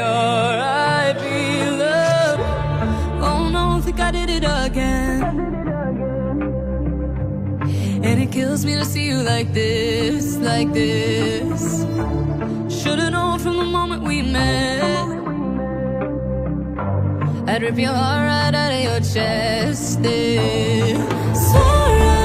R.I.P. love. Oh no, think I did it again. And it kills me to see you like this, like this. Should've known from the moment we met. I'd rip your heart right out of your chest. Sorry.